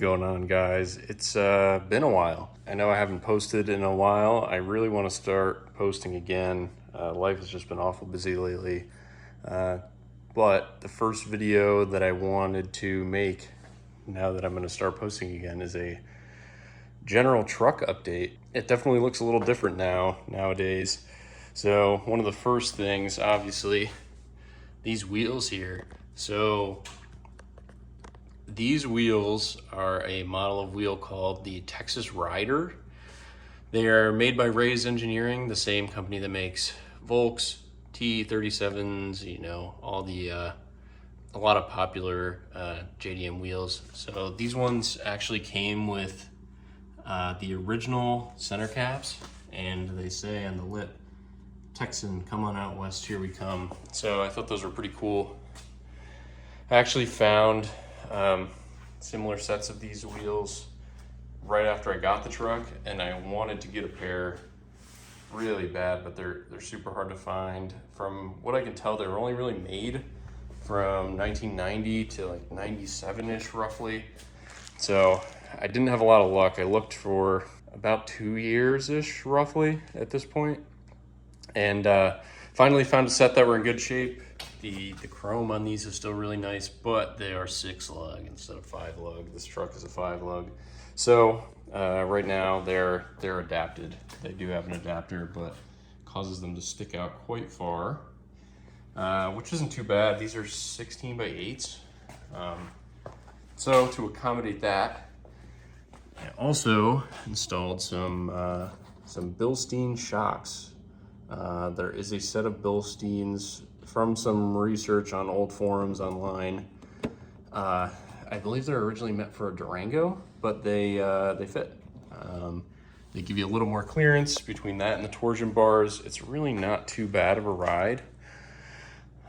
going on, guys? It's been a while. I know I haven't posted in a while. I really want to start posting again. Life has just been awful busy lately. But the first video that I wanted to make, now that I'm going to start posting again, is a general truck update. It definitely looks a little different nowadays. So one of the first things, obviously, these wheels here. So these wheels are a model of wheel called the Texas Rider. They are made by Ray's Engineering, the same company that makes Volks, T37s, you know, all the a lot of popular JDM wheels. So these ones actually came with the original center caps, and they say on the lip, "Texan, come on out west, here we come." So I thought those were pretty cool. I actually found similar sets of these wheels right after I got the truck, and I wanted to get a pair really bad, but they're super hard to find. From what I can tell, they were only really made from 1990 to like 97-ish roughly. So I didn't have a lot of luck. I looked for about 2 years-ish roughly at this point, and finally found a set that were in good shape. The chrome on these is still really nice, but they are 6-lug instead of 5-lug. This truck is a 5-lug. So right now they're adapted. They do have an adapter, but causes them to stick out quite far, which isn't too bad. These are 16 by 8s. So to accommodate that, I also installed some Bilstein shocks. There is a set of Bilsteins from some research on old forums online. I believe they're originally meant for a Durango, but they fit. They give you a little more clearance between that and the torsion bars. It's really not too bad of a ride.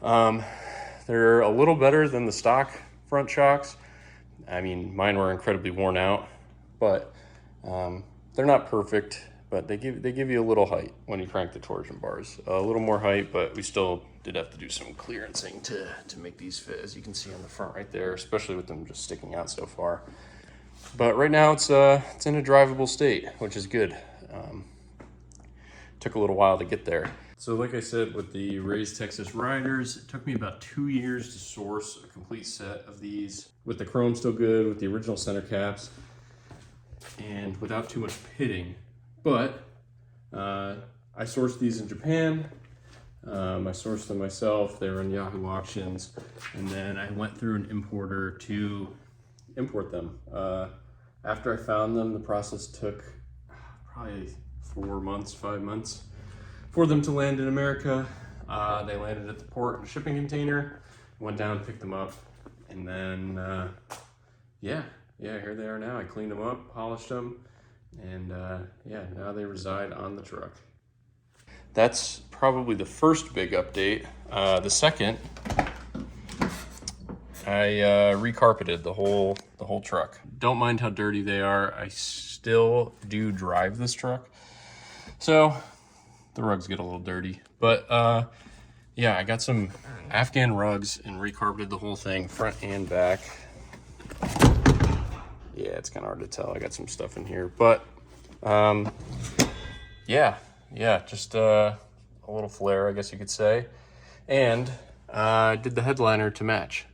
They're a little better than the stock front shocks. I mean, mine were incredibly worn out, but they're not perfect. But they give you a little height when you crank the torsion bars. A little more height, but we still did have to do some clearancing to make these fit, as you can see on the front right there, especially with them just sticking out so far. But right now it's in a drivable state, which is good. Took a little while to get there. So like I said, with the Ray's Texas Riders, it took me about 2 years to source a complete set of these, with the chrome still good, with the original center caps, and without too much pitting. But I sourced these in Japan. I sourced them myself. They were in Yahoo auctions, and then I went through an importer to import them. After I found them, the process took probably 4 months, 5 months for them to land in America. They landed at the port in a shipping container, went down, picked them up, and then yeah, here they are now. I cleaned them up, polished them, and yeah, now they reside on the truck. That's probably the first big update. The second, I recarpeted the whole truck. Don't mind how dirty they are. I still do drive this truck, so the rugs get a little dirty. But yeah, I got some Afghan rugs and recarpeted the whole thing, front and back. Yeah, it's kind of hard to tell. I got some stuff in here, but yeah, just a little flare, I guess you could say. And I did the headliner to match.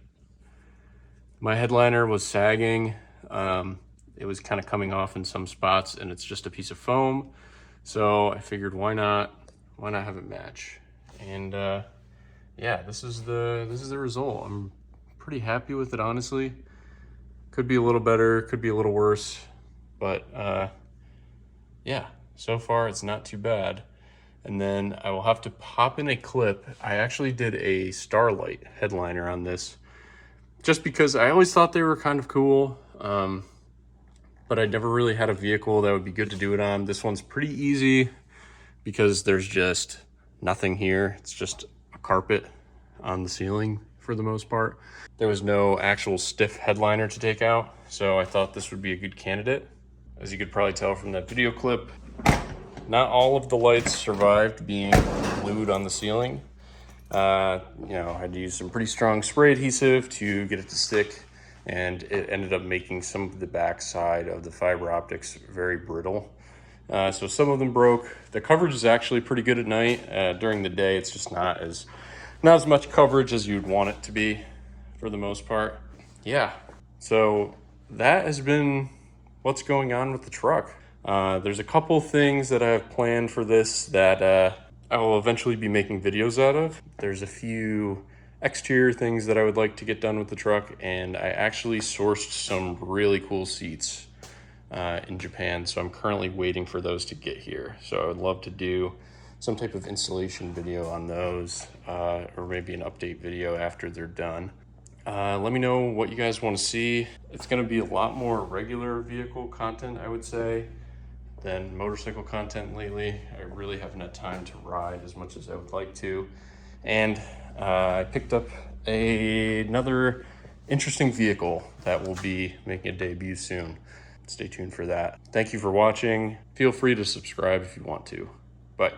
My headliner was sagging. It was kind of coming off in some spots, and it's just a piece of foam. So I figured, why not have it match? And yeah, this is the result. I'm pretty happy with it, honestly. Could be a little better, could be a little worse, but yeah, so far it's not too bad. And then I will have to pop in a clip. I actually did a Starlight headliner on this, just because I always thought they were kind of cool, but I never really had a vehicle that would be good to do it on. This one's pretty easy because there's just nothing here. It's just a carpet on the ceiling for the most part. There was no actual stiff headliner to take out, so I thought this would be a good candidate. As you could probably tell from that video clip, not all of the lights survived being glued on the ceiling. You know, I had to use some pretty strong spray adhesive to get it to stick and it ended up making some of the backside of the fiber optics very brittle. So some of them broke. The coverage is actually pretty good at night. During the day, it's just not as much coverage as you'd want it to be for the most part. Yeah, so that has been what's going on with the truck. There's a couple things that I have planned for this that I will eventually be making videos out of. There's a few exterior things that I would like to get done with the truck, and I actually sourced some really cool seats in Japan, so I'm currently waiting for those to get here. So I would love to do some type of installation video on those, or maybe an update video after they're done. Let me know what you guys want to see. It's going to be a lot more regular vehicle content, I would say, than motorcycle content lately. I really haven't had time to ride as much as I would like to. And I picked up another interesting vehicle that will be making a debut soon. Stay tuned for that. Thank you for watching. Feel free to subscribe if you want to. Bye.